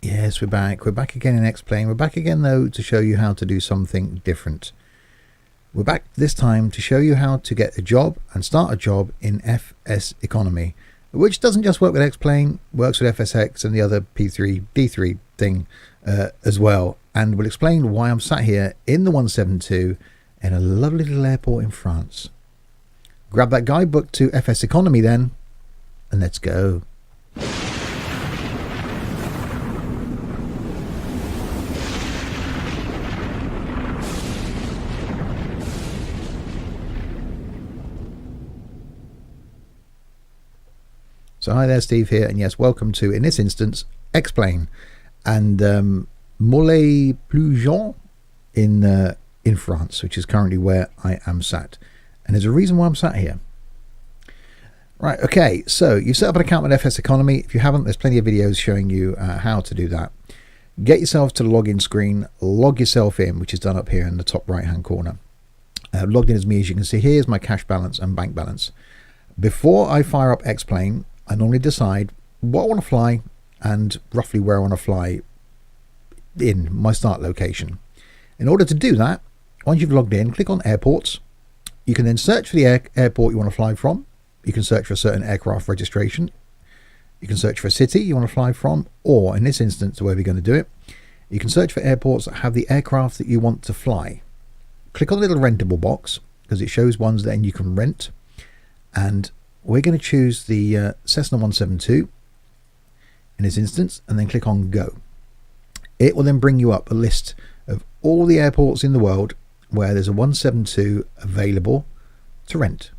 Yes, we're back. We're back again in X-Plane. We're back again, though, to show you how to do something different. We're back this time to show you how to get a job and start a job in FSeconomy, which doesn't just work with X-Plane, works with FSX and the other P3, D3 thing as well. And we'll explain why I'm sat here in the 172 in a lovely little airport in France. Grab that guidebook to FSeconomy then, and let's go. So hi there, Steve here, and yes, welcome to, in this instance, X-Plane and Moulay-Plujon in France, which is currently where I am sat. And there's a reason why I'm sat here. Right, okay, so you've set up an account with FSeconomy. If you haven't, there's plenty of videos showing you how to do that. Get yourself to the login screen, log yourself in, which is done up here in the top right-hand corner. Logged in as me, as you can see. Here's my cash balance and bank balance. Before I fire up X-Plane, I normally decide what I want to fly and roughly where I want to fly in my start location. In order to do that, once you've logged in, click on airports. You can then search for the airport you want to fly from. You can search for a certain aircraft registration. You can search for a city you want to fly from, or in this instance, the way we're going to do it, you can search for airports that have the aircraft that you want to fly. Click on the little rentable box because it shows ones that you can rent, and we're going to choose the Cessna 172 in this instance, and then click on Go. It will then bring you up a list of all the airports in the world where there's a 172 available to rent.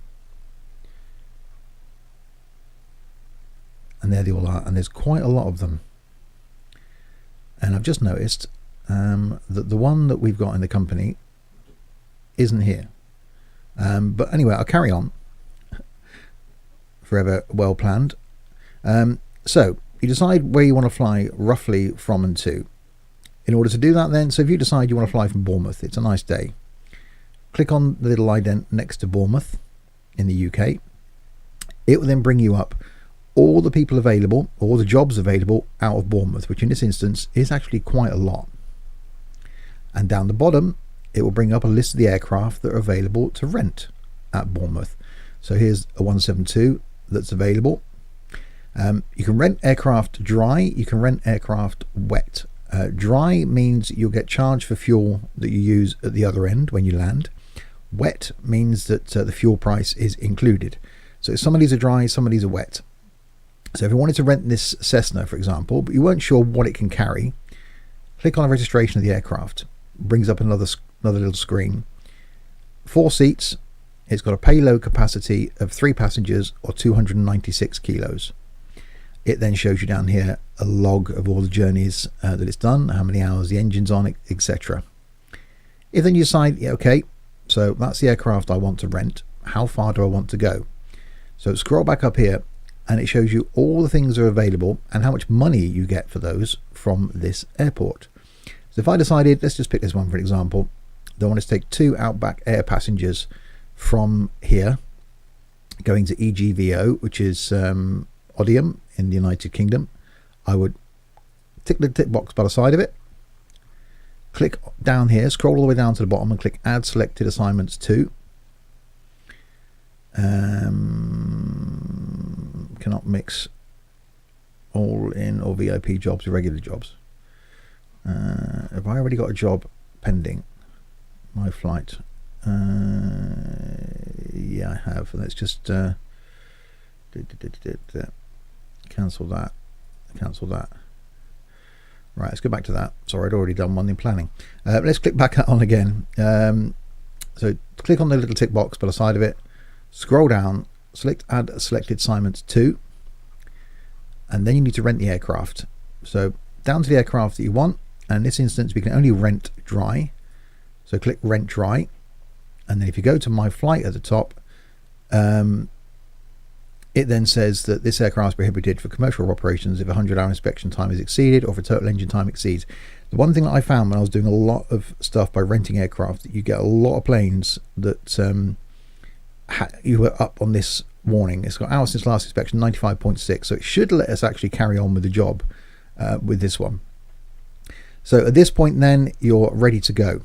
And there they all are, and there's quite a lot of them. And I've just noticed that the one that we've got in the company isn't here. But anyway, I'll carry on. Forever well planned. So you decide where you want to fly roughly from and to. In order to do that then, so if you decide you want to fly from Bournemouth, it's a nice day, click on the little ident next to Bournemouth in the UK. It will then bring you up all the people available, all the jobs available out of Bournemouth, which in this instance is actually quite a lot. And down the bottom it will bring up a list of the aircraft that are available to rent at Bournemouth. So here's a 172 that's available. You can rent aircraft dry, you can rent aircraft wet. Dry means you'll get charged for fuel that you use at the other end when you land. Wet means that the fuel price is included. So some of these are dry, some of these are wet. So if you wanted to rent this Cessna, for example, but you weren't sure what it can carry, click on the registration of the aircraft. It brings up another little screen. 4 seats. It's got a payload capacity of 3 passengers or 296 kilos. It then shows you down here a log of all the journeys that it's done, how many hours the engine's on it, etc. If then you decide, yeah, okay, so that's the aircraft I want to rent, how far do I want to go? So scroll back up here and it shows you all the things that are available and how much money you get for those from this airport. So if I decided, let's just pick this one for example, that I want to take 2 Outback Air passengers from here going to EGVO, which is Odium in the United Kingdom, I would tick the tick box by the side of it, click down here, scroll all the way down to the bottom and click add selected assignments to. Cannot mix all in or VIP jobs with regular jobs. Have I already got a job pending? My flight. Yeah, I have. Let's just cancel that. Cancel that. Right, let's go back to that. Sorry, I'd already done one in planning. Let's click back on again. So click on the little tick box by the side of it. Scroll down. Select add selected assignments to. And then you need to rent the aircraft. So down to the aircraft that you want. And in this instance, we can only rent dry. So click rent dry. And then if you go to my flight at the top, it then says that this aircraft is prohibited for commercial operations if 100-hour inspection time is exceeded or if a total engine time exceeds. The one thing that I found when I was doing a lot of stuff by renting aircraft, that you get a lot of planes that you were up on this warning. It's got hours since last inspection, 95.6, so it should let us actually carry on with the job with this one. So at this point then you're ready to go.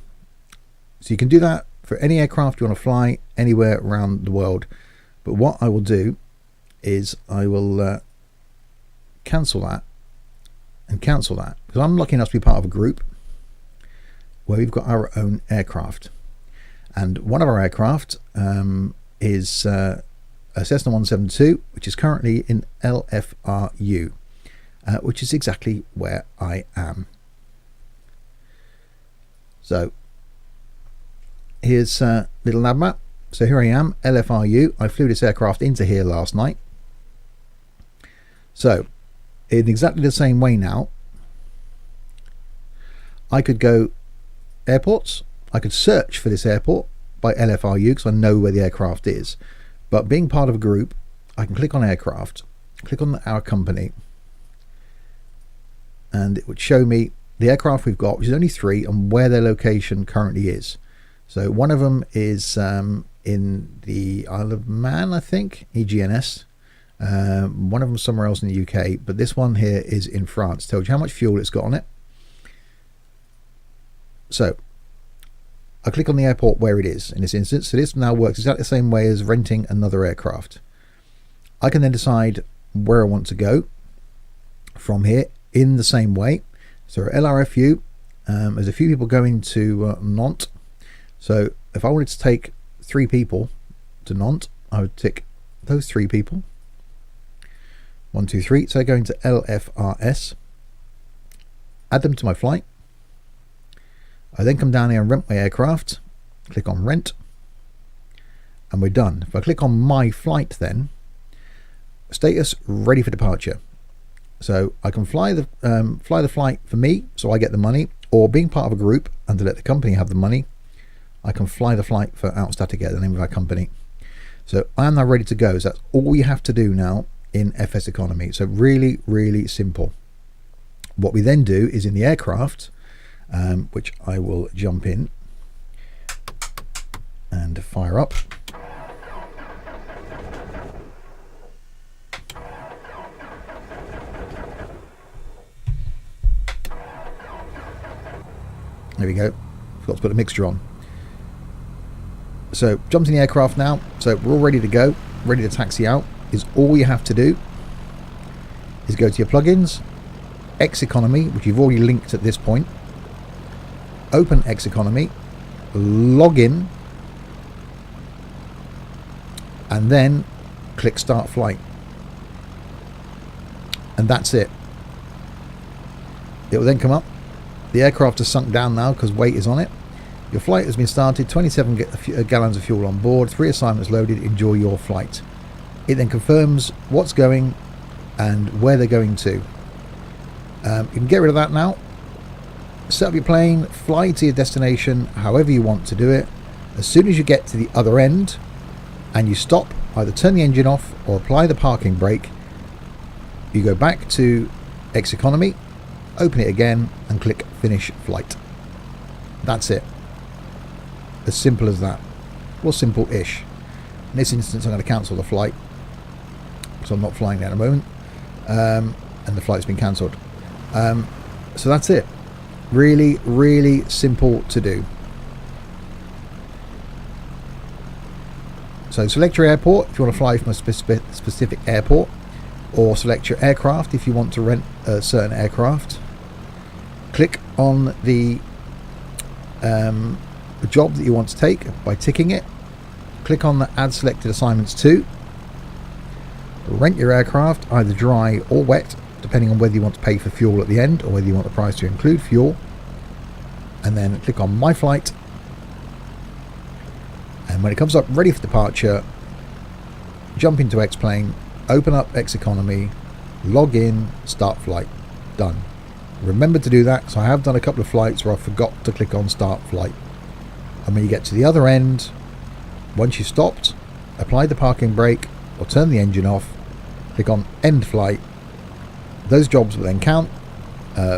So you can do that for any aircraft you want to fly anywhere around the world. But what I will do is I will cancel that and cancel that, because I'm lucky enough to be part of a group where we've got our own aircraft, and one of our aircraft is a Cessna 172, which is currently in LFRU, which is exactly where I am. So here's a little nav map. So here I am, LFRU. I flew this aircraft into here last night. So in exactly the same way now, I could go airports. I could search for this airport by LFRU because I know where the aircraft is. But being part of a group, I can click on aircraft, click on our company, and it would show me the aircraft we've got, which is only 3, and where their location currently is. So one of them is in the Isle of Man, I think, EGNS. One of them somewhere else in the UK, but this one here is in France. Tells you how much fuel it's got on it. So I click on the airport where it is in this instance. So this now works exactly the same way as renting another aircraft. I can then decide where I want to go from here in the same way. So LRFU, there's a few people going to Nantes. So if I wanted to take 3 people to Nantes, I would tick those 3 people. 1, 2, 3. So going to LFRS. Add them to my flight. I then come down here and rent my aircraft. Click on rent. And we're done. If I click on my flight then, status ready for departure. So I can fly the flight for me, so I get the money, or being part of a group and to let the company have the money, I can fly the flight for Outstatica, the name of our company. So I am now ready to go. So that's all you have to do now in FSeconomy. So really, really simple. What we then do is in the aircraft, which I will jump in and fire up. There we go. Forgot to put a mixture on. So jumped in the aircraft now. So we're all ready to go, ready to taxi out. Is all you have to do is go to your plugins, FSeconomy, which you've already linked at this point. Open FSeconomy, log in, and then click start flight. And that's it. It will then come up. The aircraft has sunk down now because weight is on it. Your flight has been started, 27 gallons of fuel on board, 3 assignments loaded, enjoy your flight. It then confirms what's going and where they're going to. You can get rid of that now. Set up your plane, fly to your destination however you want to do it. As soon as you get to the other end and you stop, either turn the engine off or apply the parking brake, you go back to FSeconomy, open it again and click finish flight. That's it. As simple as that. Well, simple-ish. In this instance I'm going to cancel the flight because I'm not flying there at the moment, and the flight's been cancelled. So that's it. Really, really simple to do. So select your airport if you want to fly from a specific airport, or select your aircraft if you want to rent a certain aircraft. Click on the job that you want to take by ticking it. Click on the add selected assignments to. Rent your aircraft either dry or wet, depending on whether you want to pay for fuel at the end or whether you want the price to include fuel. And then click on my flight, and when it comes up ready for departure, jump into X-Plane, open up FSeconomy, log in, start flight. Done. Remember to do that, because I have done a couple of flights where I forgot to click on start flight. And when you get to the other end, once you've stopped, apply the parking brake or turn the engine off, click on end flight. Those jobs will then count.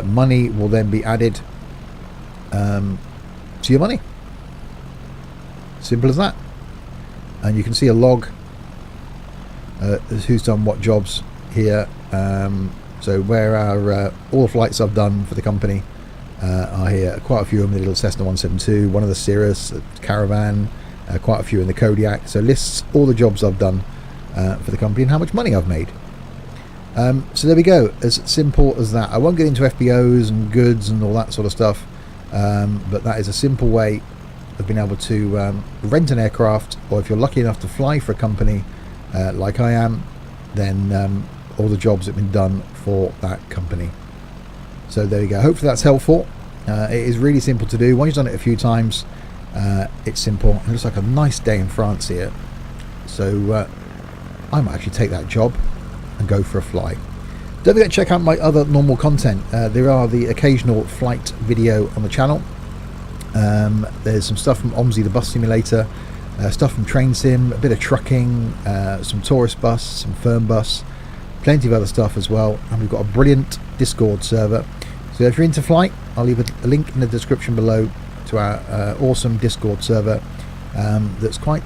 Money will then be added to your money. Simple as that. And you can see a log who's done what jobs here. So where are all the flights I've done for the company, are here. Quite a few of them, the little Cessna 172, one of the Cirrus, the Caravan, quite a few in the Kodiak. So lists all the jobs I've done for the company and how much money I've made. So there we go, as simple as that. I won't get into FBOs and goods and all that sort of stuff, but that is a simple way of being able to rent an aircraft, or if you're lucky enough to fly for a company like I am, then all the jobs have been done for that company. So there you go. Hopefully that's helpful. It is really simple to do. Once you've done it a few times, it's simple. It looks like a nice day in France here, so I might actually take that job and go for a fly. Don't forget to check out my other normal content. There are the occasional flight video on the channel. There's some stuff from OMSI, the bus simulator, stuff from Train Sim, a bit of trucking, some tourist bus, some firm bus, plenty of other stuff as well. And we've got a brilliant Discord server. So if you're into flight, I'll leave a link in the description below to our awesome Discord server that's quite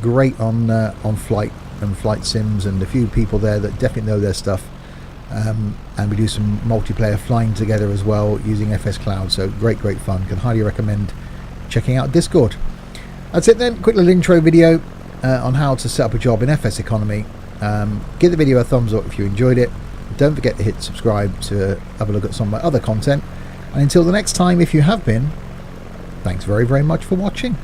great on flight and flight sims, and a few people there that definitely know their stuff. And we do some multiplayer flying together as well using FS Cloud, so great fun. Can highly recommend checking out Discord. That's it then, quick little intro video on how to set up a job in FSeconomy. Give the video a thumbs up if you enjoyed it. Don't forget to hit subscribe to have a look at some of my other content, and until the next time, if you have been, thanks very much for watching.